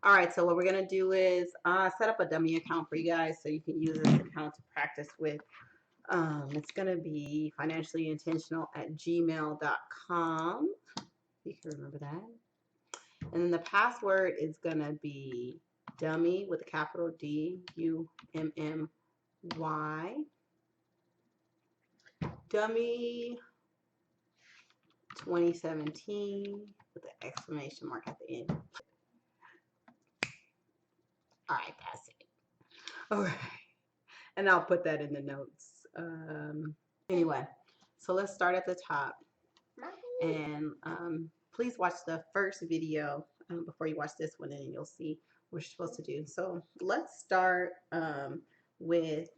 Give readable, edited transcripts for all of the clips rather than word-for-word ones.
All right, so what we're gonna do is set up a dummy account for you guys so you can use this account to practice with. It's gonna be financiallyintentional@gmail.com. You can remember that. And then the password is gonna be dummy with a capital DUMMY. Dummy 2017 with an exclamation mark at the end. All right, that's it. All right. And I'll put that in the notes. Anyway, so let's start at the top. And please watch the first video before you watch this one, and you'll see what you're supposed to do. So let's start with.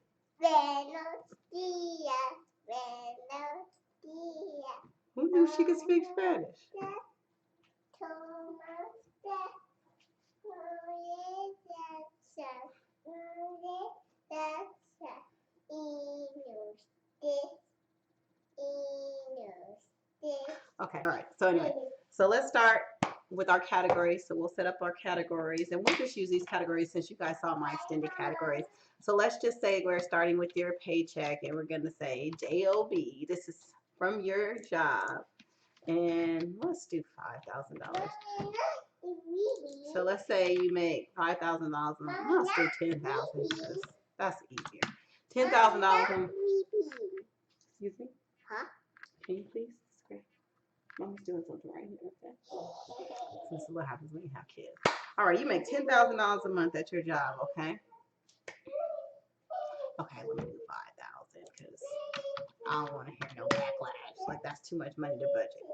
Who knew she could speak Spanish? Okay, all right. So anyway, so let's start with our categories. So we'll set up our categories, and we'll just use these categories since you guys saw my extended categories. So let's just say we're starting with your paycheck, and we're gonna say JOB. This is from your job, and let's do $5,000. So let's say you make $5,000 a month. Let's do $10,000 because that's easier. $10,000. Excuse me. Huh? Can you please? Mommy's doing something right here, okay? This is what happens when you have kids. All right, you make $10,000 a month at your job, okay? Okay, let me do 5,000 because I don't want to hear no backlash. Like that's too much money to budget.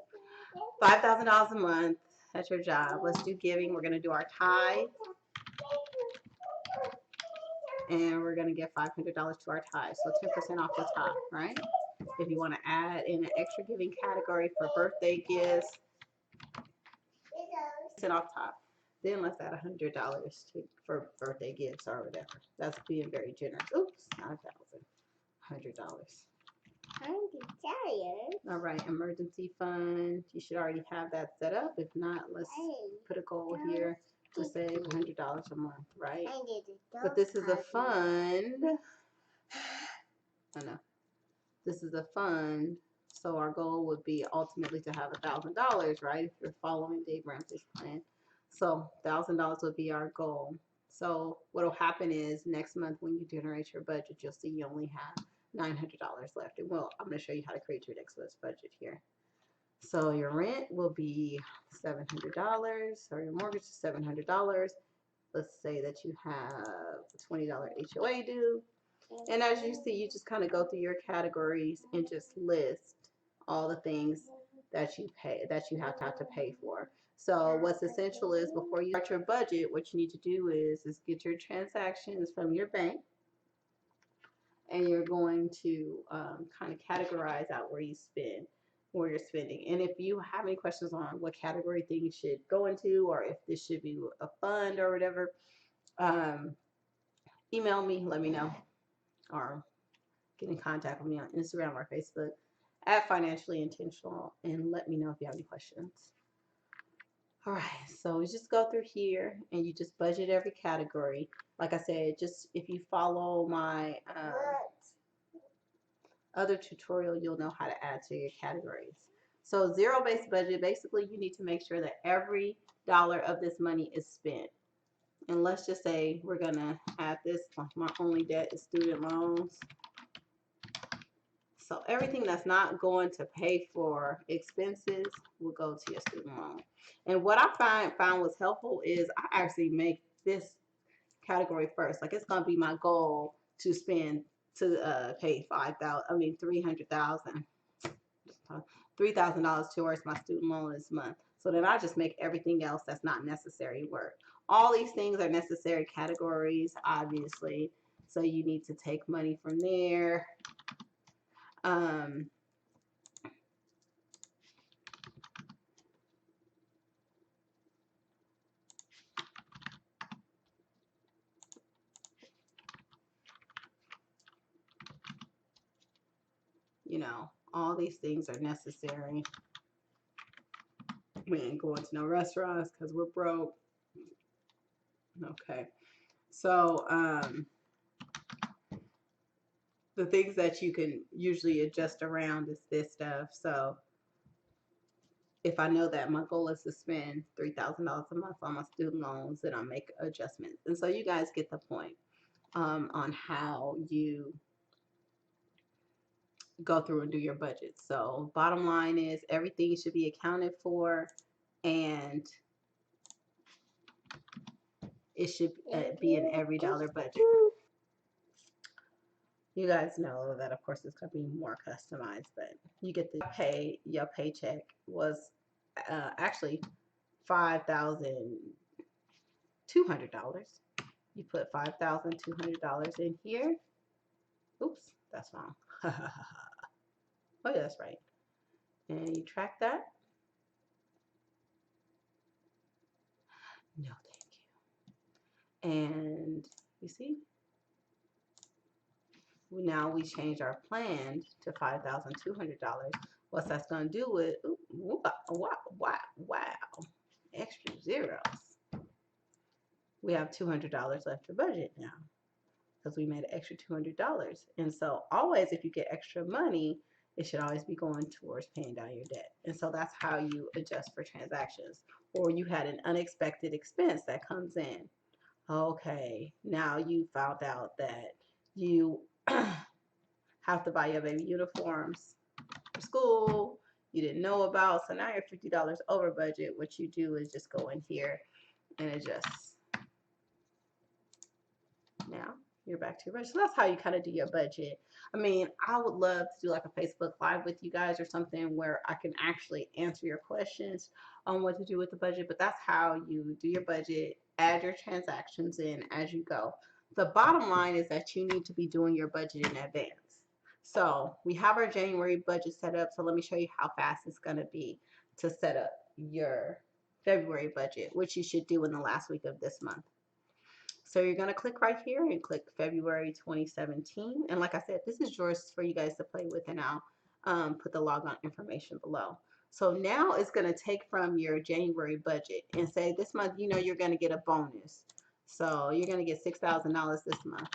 $5,000 a month at your job. Let's do giving. We're gonna do our tithe, and we're gonna give $500 to our tithe. So 10% off the top, right? If you want to add in an extra giving category for birthday gifts, off top. Then let's add $100 for birthday gifts or whatever. That's being very generous. Oops, not $1,000. $100. All right, emergency fund. You should already have that set up. If not, let's put a goal here to save $100 a month, right? But this is a fund. I know. This is a fund. So our goal would be ultimately to have $1,000, right? If you're following Dave Ramsey's plan. So $1,000 would be our goal. So what will happen is next month when you generate your budget, you'll see you only have $900 left. And well, I'm going to show you how to create your next month's budget here. So your rent will be $700, or your mortgage is $700. Let's say that you have a $20 HOA due. And as you see, you just kind of go through your categories and just list all the things that you have to pay for. So what's essential is before you start your budget, what you need to do is get your transactions from your bank, and you're going to kind of categorize out where you're spending. And if you have any questions on what category things should go into, or if this should be a fund or whatever, email me, let me know, or get in contact with me on Instagram or Facebook at Financially Intentional, and let me know if you have any questions. All right, so we just go through here and you just budget every category. Like I said, just if you follow my other tutorial, you'll know how to add to your categories. So zero-based budget, basically you need to make sure that every dollar of this money is spent. And let's just say we're gonna add this, my only debt is student loans. So everything that's not going to pay for expenses will go to your student loan. And what I found was helpful is I actually make this category first. Like it's gonna be my goal to spend pay $3,000 towards my student loan this month. So then I just make everything else that's not necessary work. All these things are necessary categories, obviously. So you need to take money from there. You know, all these things are necessary. We ain't going to no restaurants because we're broke. Okay. So the things that you can usually adjust around is this stuff. So if I know that my goal is to spend $3,000 a month on my student loans, then I make adjustments. And so you guys get the point on how you go through and do your budget. So bottom line is everything should be accounted for, and it should be an EveryDollar budget. You guys know that, of course, it's going to be more customized, but you get the pay. Your paycheck was actually $5,200. You put $5,200 in here. Oops, that's wrong. Oh, yeah, that's right. And you track that. No, thank you. And you see, now we change our plan to $5,200. What that's going to do is, wow, extra zeros. We have $200 left to budget now because we made an extra $200. And so always, if you get extra money, it should always be going towards paying down your debt. And so that's how you adjust for transactions. Or you had an unexpected expense that comes in. Okay, now you found out that you have to buy your baby uniforms for school you didn't know about. So now you're $50 over budget. What you do is just go in here and adjust. Now you're back to your budget. So that's how you kind of do your budget. I mean, I would love to do like a Facebook Live with you guys or something where I can actually answer your questions on what to do with the budget. But that's how you do your budget, add your transactions in as you go. The bottom line is that you need to be doing your budget in advance. So we have our January budget set up. So let me show you how fast it's going to be to set up your February budget, which you should do in the last week of this month. So you're going to click right here and click February 2017. And like I said, this is yours for you guys to play with, and I'll put the logon information below. So now it's going to take from your January budget and say this month, you know, you're going to get a bonus. So you're going to get $6,000 this month.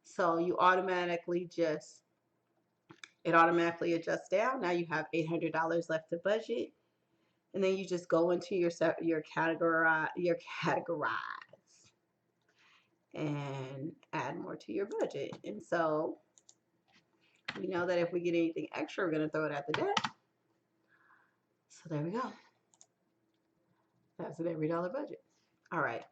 So you automatically it automatically adjusts down. Now you have $800 left to budget. And then you just go into your categorize and add more to your budget. And so we know that if we get anything extra, we're going to throw it at the debt. So there we go. That's an EveryDollar budget. All right.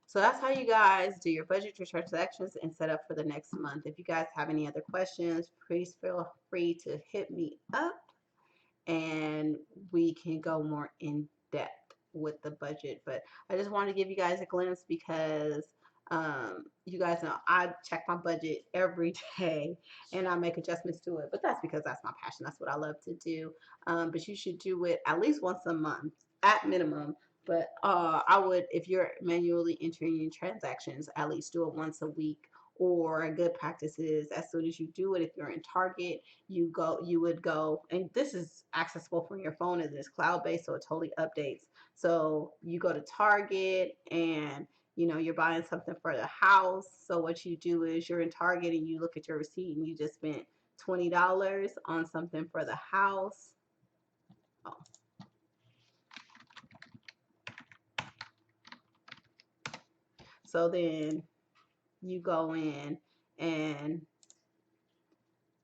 So that's how you guys do your budget, your transactions, and set up for the next month. If you guys have any other questions, please feel free to hit me up and we can go more in depth with the budget. But I just wanted to give you guys a glimpse because you guys know I check my budget every day and I make adjustments to it. But that's because that's my passion. That's what I love to do. But you should do it at least once a month at minimum. But I would, if you're manually entering in transactions, at least do it once a week. Or a good practice is as soon as you do it, if you're in Target, you would go, and this is accessible from your phone as it's cloud-based, so it totally updates. So you go to Target and you know you're buying something for the house. So what you do is you're in Target and you look at your receipt and you just spent $20 on something for the house. Oh. So then you go in and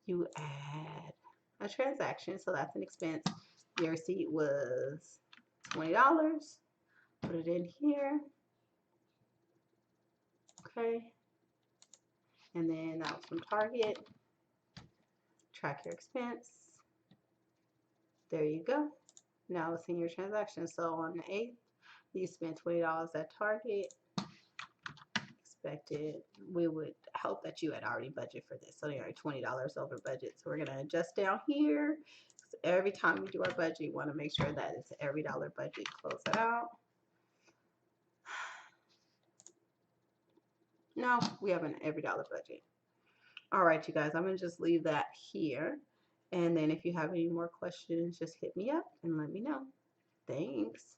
you add a transaction. So that's an expense. Your receipt was $20. Put it in here. Okay. And then that was from Target. Track your expense. There you go. Now it's in your transaction. So on the 8th, you spent $20 at Target. Expected. We would hope that you had already budgeted for this. So you're $20 over budget. So we're going to adjust down here. So every time we do our budget, you want to make sure that it's an EveryDollar budget. Close it out. No, we have an EveryDollar budget. All right, you guys, I'm going to just leave that here. And then if you have any more questions, just hit me up and let me know. Thanks.